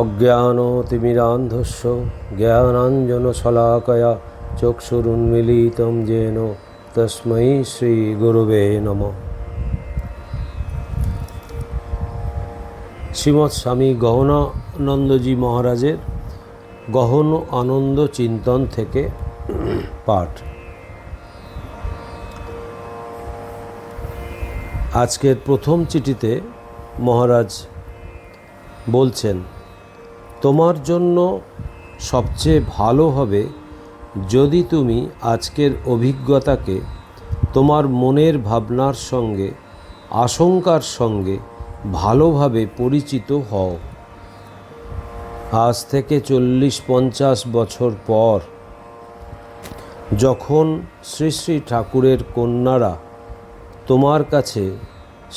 অজ্ঞানতিমিরান্ধস্য জ্ঞানাঞ্জনশলাকয়া চক্ষুরুন্মিলিतं येन তস্मै শ্রীগুরুবে নমঃ। শ্রীমৎ স্বামী গহনানন্দজি মহারাজের গহন আনন্দ চিন্তন থেকে পাঠ। আজকের প্রথম চিঠিতে মহারাজ বলছেন, তোমার জন্য সবচেয়ে ভালো হবে যদি তুমি আজকের অভিজ্ঞতাকে তোমার মনের ভাবনার সঙ্গে আশঙ্কার সঙ্গে ভালোভাবে পরিচিত হও। আজ থেকে 40-50 বছর পর যখন শ্রী শ্রী ঠাকুরের কন্যারা তোমার কাছে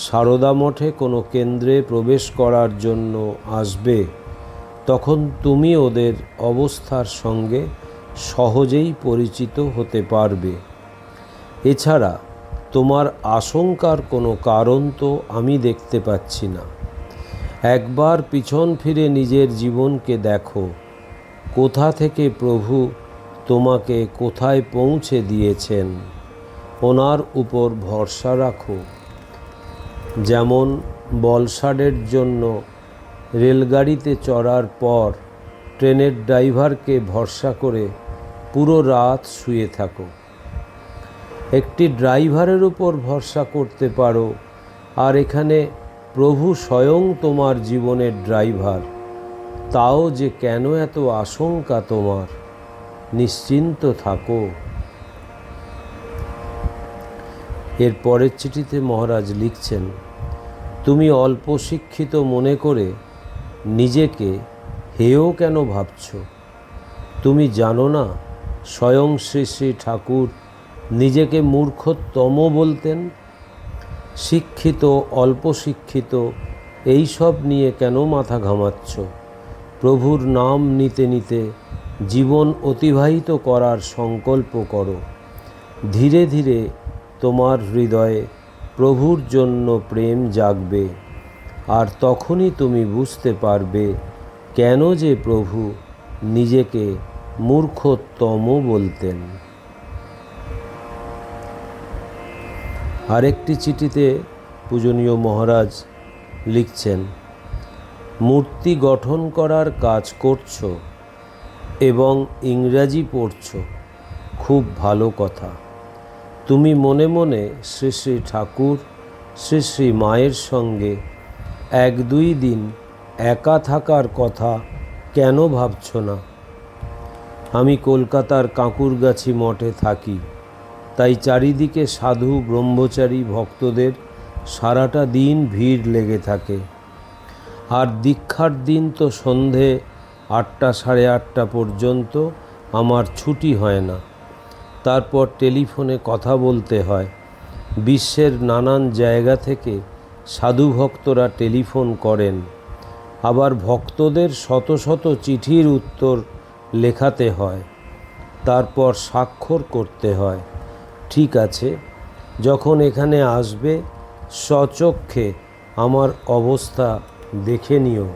সারদা মঠে কোনো কেন্দ্রে প্রবেশ করার জন্য আসবে, তখন তুমি ওদের অবস্থার সঙ্গে সহজেই পরিচিত হতে পারবে। এছাড়া তোমার আশঙ্কার কোনো কারণ তো আমি দেখতে পাচ্ছি না। একবার পিছন ফিরে নিজের জীবনকে দেখো, কোথা থেকে প্রভু তোমাকে কোথায় পৌঁছে দিয়েছেন। ওনার উপর ভরসা রাখো। যেমন বলসাডের জন্য রেলগাড়িতে চড়ার পর ট্রেনের ড্রাইভারকে ভরসা করে পুরো রাত শুয়ে থাকো। একটি ড্রাইভারের উপর ভরসা করতে পারো, আর এখানে প্রভু স্বয়ং তোমার জীবনের ড্রাইভার। তাও যে কেন এত আশঙ্কা তোমার? নিশ্চিন্ত থাকো। এর পরের চিঠিতে মহারাজ লিখছেন, তুমি অল্প শিক্ষিত মনে করে নিজেকে হেয় কেন ভাবছ? তুমি জানো না স্বয়ং শ্রী শ্রী ঠাকুর নিজেকে মূর্খতম বলতেন? শিক্ষিত অল্প শিক্ষিত এই সব নিয়ে কেন মাথা ঘামাচ্ছ? প্রভুর নাম নিতে নিতে জীবন অতিবাহিত করার সংকল্প করো। ধীরে ধীরে তোমার হৃদয়ে প্রভুর জন্য প্রেম জাগবে, আর তখনই তুমি বুঝতে পারবে কেন যে প্রভু নিজেকে মূর্খতম বলতেন। আরেকটি চিঠিতে পূজনীয় মহারাজ লিখছেন, মূর্তি গঠন করার কাজ করছো এবং ইংরাজি পড়ছো, খুব ভালো কথা। তুমি মনে মনে শ্রী শ্রী ঠাকুর শ্রী শ্রী মায়ের সঙ্গে 1-2 দিন একা থাকার কথা কেন ভাবছ না? আমি কলকাতার কাঁকুরগাছি মঠে থাকি, তাই চারিদিকে সাধু ব্রহ্মচারী ভক্তদের সারাটা দিন ভিড় লেগে থাকে। আর দীক্ষার দিন তো সন্ধে 8টা সাড়ে 8টা পর্যন্ত আমার ছুটি হয় না। তারপর টেলিফোনে কথা বলতে হয়। বিশ্বের নানান জায়গা থেকে সাধু ভক্তরা টেলিফোন করেন। আবার ভক্তদের শত শত চিঠির উত্তর লেখাতে হয়, তারপর স্বাক্ষর করতে হয়। ঠিক আছে, যখন এখানে আসবে স্বচক্ষে আমার অবস্থা দেখে নিও।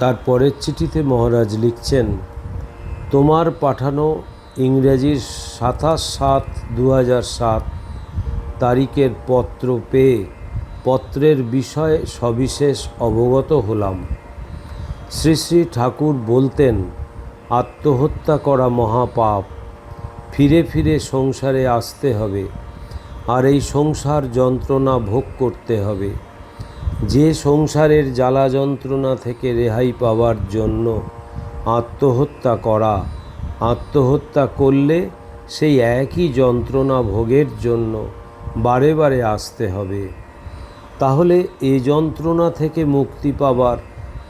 তারপরের চিঠিতে মহারাজ লিখছেন, তোমার পাঠানো ইংরেজির 27/7/2007 তারিখের পত্র পেয়ে পত্রের বিষয়ে সবিশেষ অবগত হলাম। শ্রী শ্রী ঠাকুর বলতেন, আত্মহত্যা করা মহাপাপ। ফিরে ফিরে সংসারে আসতে হবে, আর এই সংসার যন্ত্রণা ভোগ করতে হবে। যে সংসারের জ্বালা যন্ত্রণা থেকে রেহাই পাওয়ার জন্য আত্মহত্যা করা, আত্মহত্যা করলে সেই একই যন্ত্রণা ভোগের জন্য বারে বারে আসতে হবে। তাহলে এই যন্ত্রণা থেকে মুক্তি পাবার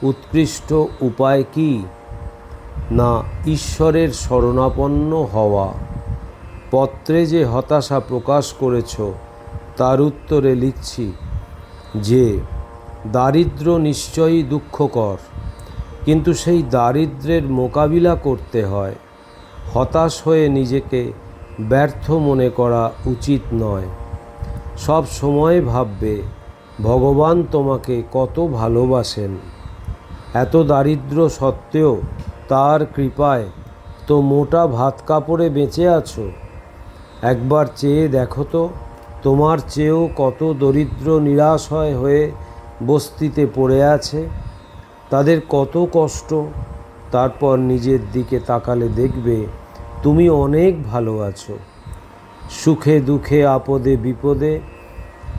উৎকৃষ্ট উপায় কি? না, ঈশ্বরের শরণাপন্ন হওয়া। পত্রে যে হতাশা প্রকাশ করেছ তার উত্তরে লিখছি যে দারিদ্র নিশ্চয়ই দুঃখকর, কিন্তু সেই দারিদ্র্যের মোকাবিলা করতে হয়। হতাশ হয়ে নিজেকে ব্যর্থ মনে করা উচিত নয়। সব সময় ভাববে ভগবান তোমাকে কত ভালোবাসেন। এত দারিদ্র সত্ত্বেও তার কৃপায় তো মোটা ভাত কাপড়ে বেঁচে আছো। একবার চেয়ে দেখো তো, তোমার চেয়েও কত দরিদ্র নিরাশয় হয়ে বস্তিতে পড়ে আছে। তাদের কত কষ্ট। তারপর নিজের দিকে তাকালে দেখবে তুমি অনেক ভালো আছো। সুখে দুঃখে আপদে বিপদে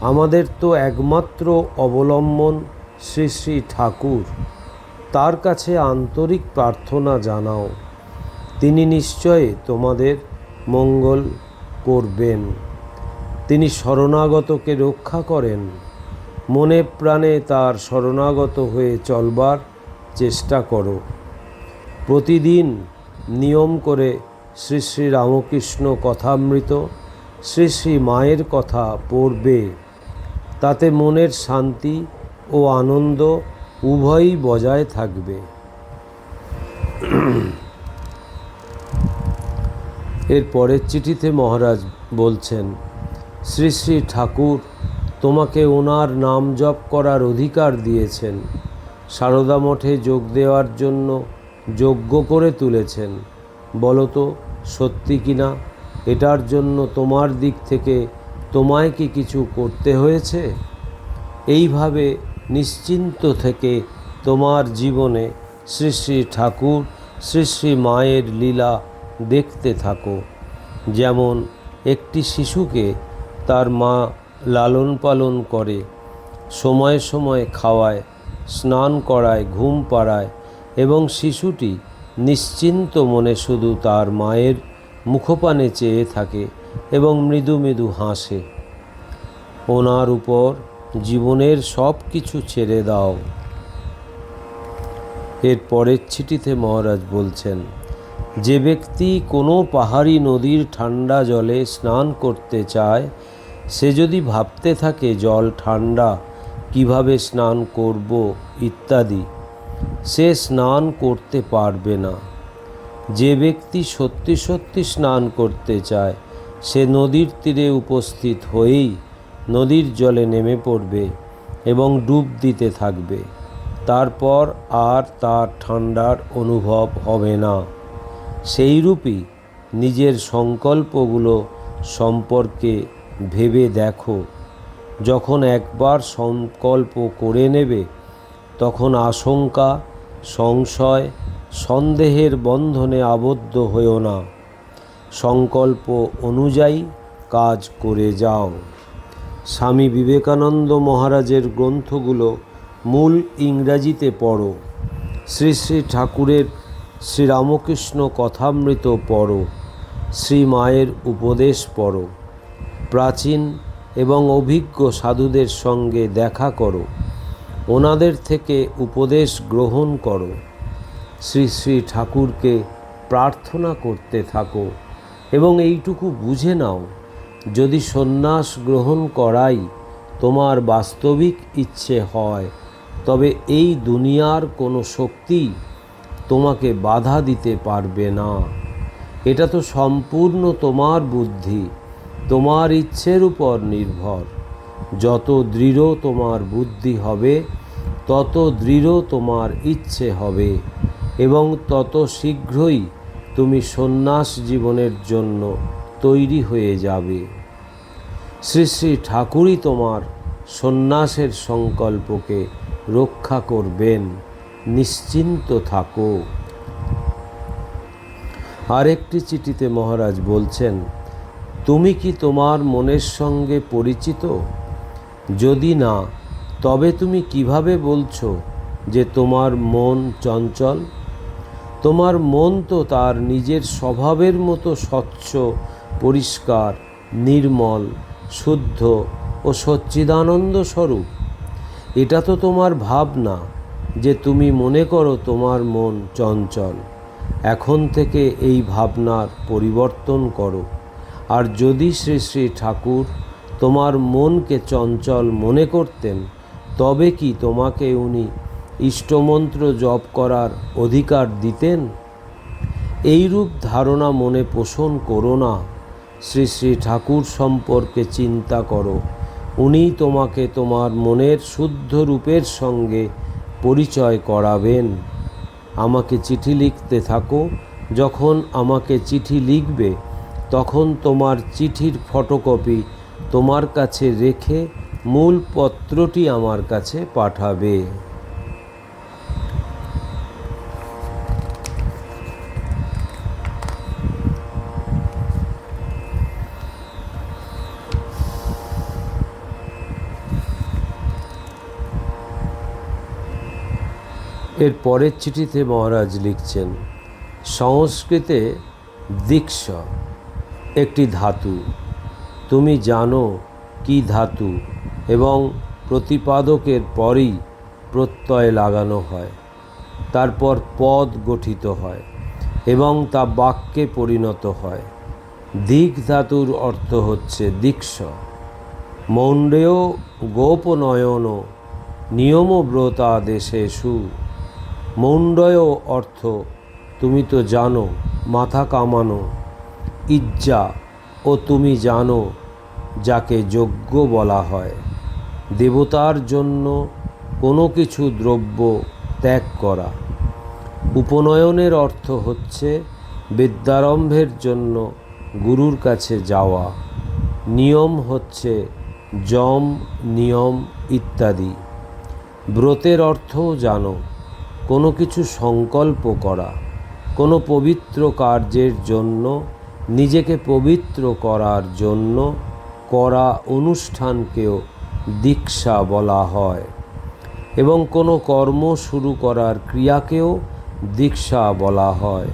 আমাদের তো একমাত্র অবলম্বন শ্রী শ্রী ঠাকুর। তার কাছে আন্তরিক প্রার্থনা জানাও, তিনি নিশ্চয়ই তোমাদের মঙ্গল করবেন। তিনি শরণাগতকে রক্ষা করেন। মনে প্রাণে তার শরণাগত হয়ে চলবার চেষ্টা করো। প্রতিদিন নিয়ম করে শ্রী শ্রী রামকৃষ্ণ কথামৃত, শ্রী শ্রী মায়ের কথা পড়বে। তাতে মনের শান্তি ও আনন্দ উভয়ই বজায় থাকবে। এর পরের চিঠিতে মহারাজ বলছেন, শ্রী শ্রী ঠাকুর তোমাকে ওনার নাম জপ করার অধিকার দিয়েছেন। সারদা মঠে যোগ দেওয়ার জন্য যোগ্য করে তুলেছেন। বলো তো সত্যি কিনা? এটার জন্য তোমার দিক থেকে তোমায় কি কিছু করতে হয়েছে? এইভাবে নিশ্চিন্ত থেকে তোমার জীবনে শ্রী শ্রী ঠাকুর, শ্রী শ্রী মায়ের লীলা দেখতে থাকো। যেমন একটি শিশুকে তার মা লালন পালন করে, সময়ে সময়ে খাওয়ায়, স্নান করায়, ঘুম পাড়ায় এবং শিশুটি নিশ্চিন্ত মনে শুধু তার মায়ের মুখপানে চেয়ে থাকে এবং মৃদু মৃদু হাসে। ওনার উপর জীবনের সব কিছু ছেড়ে দাও। এর পরের চিঠিতে মহারাজ বলছেন, যে ব্যক্তি কোনো পাহাড়ি নদীর ঠান্ডা জলে স্নান করতে চায়, সে যদি ভাবতে থাকে জল ঠান্ডা, কিভাবে স্নান করব ইত্যাদি, সে স্নান করতে পারবে না। যে ব্যক্তি সত্যি সত্যি স্নান করতে চায়, সে নদীর তীরে উপস্থিত হয়েই নদীর জলে নেমে পড়বে এবং ডুব দিতে থাকবে। তারপর আর তার ঠান্ডার অনুভব হবে না। সেইরূপই নিজের সংকল্পগুলো সম্পর্কে ভেবে দেখো। যখন একবার সংকল্প করে নেবে, তখন আশঙ্কা, সংশয়, সন্দেহের বন্ধনে আবদ্ধ হয়েও না। সংকল্প অনুযায়ী কাজ করে যাও। স্বামী বিবেকানন্দ মহারাজের গ্রন্থগুলো মূল ইংরাজিতে পড়ো। শ্রী শ্রী ঠাকুরের শ্রীরামকৃষ্ণ কথামৃত পড়ো। শ্রী মায়ের উপদেশ পড়ো। প্রাচীন এবং অভিজ্ঞ সাধুদের সঙ্গে দেখা করো। ওনাদের থেকে উপদেশ গ্রহণ করো। শ্রী শ্রী ঠাকুরকে প্রার্থনা করতে থাকো এবং এইটুকু বুঝে নাও, যদি সন্ন্যাস গ্রহণ করাই তোমার বাস্তবিক ইচ্ছে হয়, তবে এই দুনিয়ার কোনো শক্তি তোমাকে বাধা দিতে পারবে না। এটা তো সম্পূর্ণ তোমার বুদ্ধি, তোমার ইচ্ছের উপর নির্ভর। যত দৃঢ় তোমার বুদ্ধি হবে, তত দৃঢ় তোমার ইচ্ছে হবে এবং তত শীঘ্রই তুমি সন্ন্যাস জীবনের জন্য তৈরি হয়ে যাবে। শ্রী শ্রী ঠাকুরই তোমার সন্ন্যাসের সংকল্পকে রক্ষা করবেন। নিশ্চিন্ত থাকো। আরেকটি চিঠিতে মহারাজ বলছেন, তুমি কি তোমার মনের সঙ্গে পরিচিত? যদি না, তবে তুমি কিভাবে বলছো যে তোমার মন চঞ্চল? তোমার মন তো তার নিজের স্বভাবের মতো স্বচ্ছ, পরিষ্কার, নির্মল, শুদ্ধ ও সচ্চিদানন্দ স্বরূপ। এটা তো তোমার ভাবনা যে তুমি মনে করো তোমার মন চঞ্চল। এখন থেকে এই ভাবনার পরিবর্তন করো। আর যদি শ্রী শ্রী ঠাকুর তোমার মনকে চঞ্চল মনে করতেন, তবে কি তোমাকে উনি ইষ্টমন্ত্র জপ করার অধিকার দিতেন? এইরূপ ধারণা মনে পোষণ করো না। শ্রী শ্রী ঠাকুর সম্পর্কে চিন্তা করো। উনি তোমাকে তোমার মনের শুদ্ধ রূপের সঙ্গে পরিচয় করাবেন। আমাকে চিঠি লিখতে থাকো। যখন আমাকে চিঠি লিখবে তখন তোমার চিঠির ফটোকপি তোমার কাছে রেখে মূল পত্রটি আমার কাছে পাঠাবে। এর পরের চিঠিতে মহারাজ লিখছেন, সংস্কৃতে দীক্ষ একটি ধাতু। তুমি জানো কি ধাতু এবং প্রতিপাদকের পরই প্রত্যয় লাগানো হয়, তারপর পদ গঠিত হয় এবং তা বাক্যে পরিণত হয়। দিক ধাতুর অর্থ হচ্ছে দীক্ষ। মৌণ্ডেয় গোপনয়ন নিয়মব্রতাদেশেষু। মৌণ্ডয় অর্থ তুমি তো জানো, মাথা কামানো। ইজ্জা ও তুমি জানো, যাকে যজ্ঞ বলা হয়। দেবতার জন্য কোনো কিছু দ্রব্য ত্যাগ করা। উপনয়নের অর্থ হচ্ছে বিদ্যারম্ভের জন্য গুরুর কাছে যাওয়া। নিয়ম হচ্ছে যম, নিয়ম ইত্যাদি। ব্রতের অর্থও জানো, কোনো কিছু সংকল্প করা। কোনো পবিত্র কার্যের জন্য, নিজেকে পবিত্র করার জন্য করা অনুষ্ঠানকেও দীক্ষা বলা হয় এবং কোনো কর্ম শুরু করার ক্রিয়াকেও দীক্ষা বলা হয়।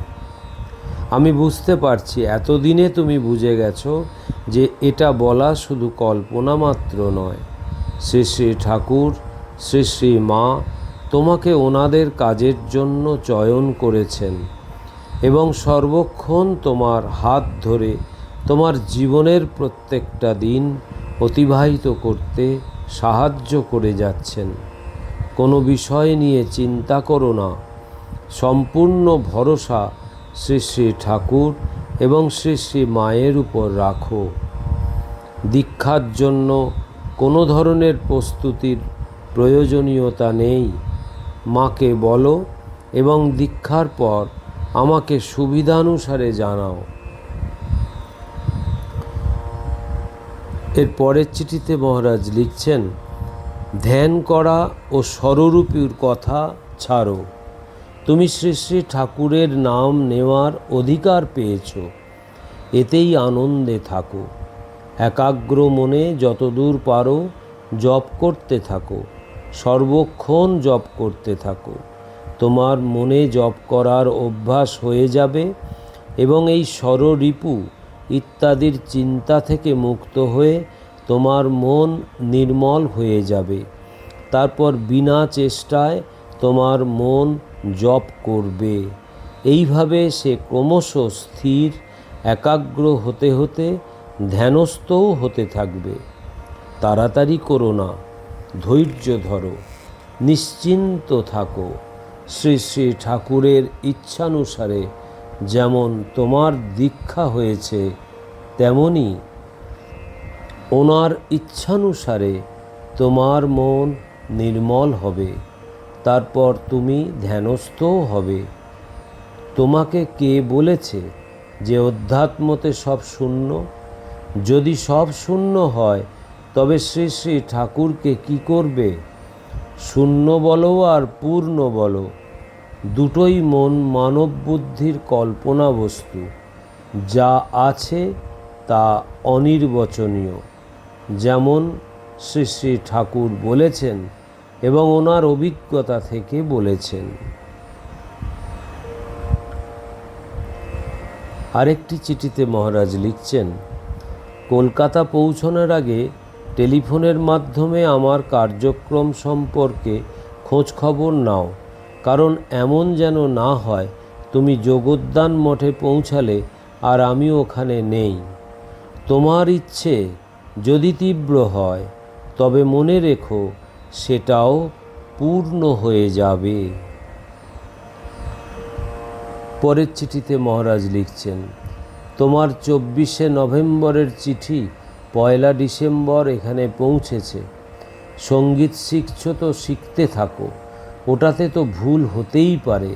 আমি বুঝতে পারছি এতদিনে তুমি বুঝে গেছো যে এটা বলা শুধু কল্পনা মাত্র নয়। শ্রী শ্রী ঠাকুর, শ্রী শ্রী মা তোমাকে ওনাদের কাজের জন্য চয়ন করেছেন এবং সর্বক্ষণ তোমার হাত ধরে তোমার জীবনের প্রত্যেকটা দিন অতিবাহিত করতে সাহায্য করে যাচ্ছেন। কোনো বিষয় নিয়ে চিন্তা করো না, সম্পূর্ণ ভরসা শ্রী শ্রী ঠাকুর এবং শ্রী শ্রী মায়ের উপর রাখো। দীক্ষার জন্য কোনো ধরনের প্রস্তুতির প্রয়োজনীয়তা নেই। মাকে বলো এবং দীক্ষার পর আমাকে সুবিধানুসারে জানাও। এর পরের চিঠিতে মহারাজ লিখছেন, ধ্যান করা ও স্বরূপীর কথা ছাড়ো। তুমি শ্রী শ্রী ঠাকুরের নাম নেওয়ার অধিকার পেয়েছ, এতেই আনন্দে থাকো। একাগ্র মনে যতদূর পারো জপ করতে থাকো, সর্বক্ষণ জপ করতে থাকো। তোমার মনে জপ করার অভ্যাস হয়ে যাবে এবং এই ষড়রিপু ইত্যাদির চিন্তা থেকে মুক্ত হয়ে তোমার মন নির্মল হয়ে যাবে। তারপর বিনা চেষ্টায় তোমার মন জপ করবে। এইভাবে সে ক্রমশ স্থির, একাগ্র হতে হতে ধ্যানস্থও হতে থাকবে। তাড়াতাড়ি করো না, ধৈর্য ধরো, নিশ্চিন্ত থাকো। শ্রী শ্রী ঠাকুরের ইচ্ছানুসারে যেমন তোমার দীক্ষা হয়েছে, তেমনি ওনার ইচ্ছানুসারে তোমার মন নির্মল হবে। তারপর তুমি ধ্যানস্থও হবে। তোমাকে কে বলেছে যে অধ্যাত্মতে সব শূন্য? যদি সব শূন্য হয় তবে শ্রী শ্রী ঠাকুরকে কি করবে? শূন্য বলো আর পূর্ণ বলো, দুটোই মানব বুদ্ধির কল্পনা বস্তু। যা আছে তা অনির্বচনীয়, যেমন শ্রী শ্রী ঠাকুর বলেছেন এবং ওনার অভিজ্ঞতা থেকে বলেছেন। আরেকটি চিঠিতে মহারাজ লিখছেন, কলকাতা পৌঁছানোর আগে টেলিফোনের মাধ্যমে আমার কার্যক্রম সম্পর্কে খোঁজ খবর নাও, কারণ এমন যেন না হয় তুমি যোগদান মঠে পৌঁছালে আর আমি ওখানে নেই। তোমার ইচ্ছে যদি তীব্র হয় তবে মনে রেখো সেটাও পূর্ণ হয়ে যাবে। পরের চিঠিতে মহারাজ লিখছেন, তোমার 24শে নভেম্বরের চিঠি 1 ডিসেম্বর এখানে পৌঁছেছে। সঙ্গীত শিখছ তো শিখতে থাকো, ওটাতে তো ভুল হতেই পারে,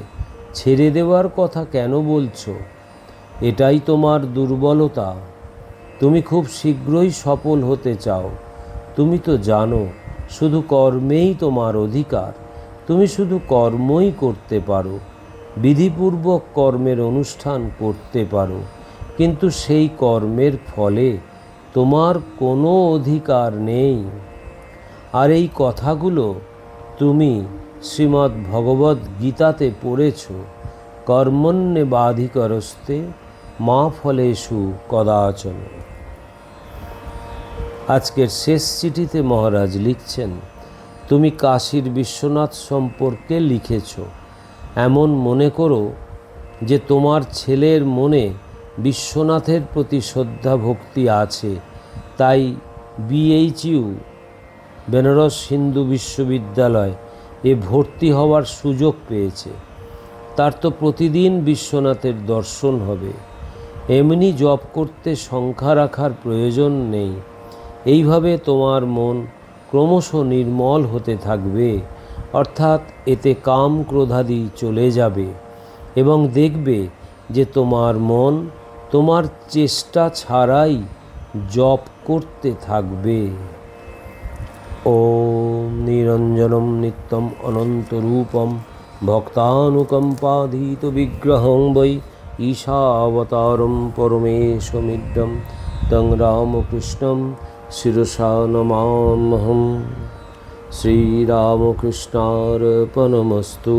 ছেড়ে দেওয়ার কথা কেন বলছো? এটাই তোমার দুর্বলতা। তুমি খুব শীঘ্রই সফল হতে চাও। তুমি তো জানো শুধু কর্মেই তোমার অধিকার, তুমি শুধু কর্মই করতে পারো, বিধিপূর্বক কর্মের অনুষ্ঠান করতে পারো, কিন্তু সেই কর্মের ফলে তোমার কোনো অধিকার নেই। আর এই কথাগুলো তুমি শ্রীমদ্ ভগবদ্ গীতাতে পড়েছ, কর্মণ্যেবাধিকরস্তে মা ফলেষু কদাচন। আজকের শেষ চিঠিতে মহারাজ লিখছেন, তুমি কাশীর বিশ্বনাথ সম্পর্কে লিখেছ। এমন মনে করো যে তোমার ছেলের মনে বিশ্বনাথের প্রতি শ্রদ্ধা ভক্তি আছে, তাই BHU বেনারস হিন্দু বিশ্ববিদ্যালয় ভর্তি হওয়ার সুযোগ পেয়েছে। তার তো প্রতিদিন বিশ্বনাথের দর্শন হবে। এমনি জপ করতে সংখ্যা রাখার প্রয়োজন নেই। এইভাবে তোমার মন ক্রমশ নির্মল হতে থাকবে, অর্থাৎ এতে কাম ক্রোধাদি চলে যাবে এবং দেখবে যে তোমার মন তোমার চেষ্টা ছাড়াই জপ করতে থাকবে। ওম নিরঞ্জনম নিত্যম অনন্তরূপম ভক্তানুকম্পাধীত বিগ্রহং বৈ ঈশাবতারম পরমেশমিড্ডম তং রামকৃষ্ণম শিরসা নমাম্যহম। শ্রীরামকৃষ্ণার্পণমস্তু।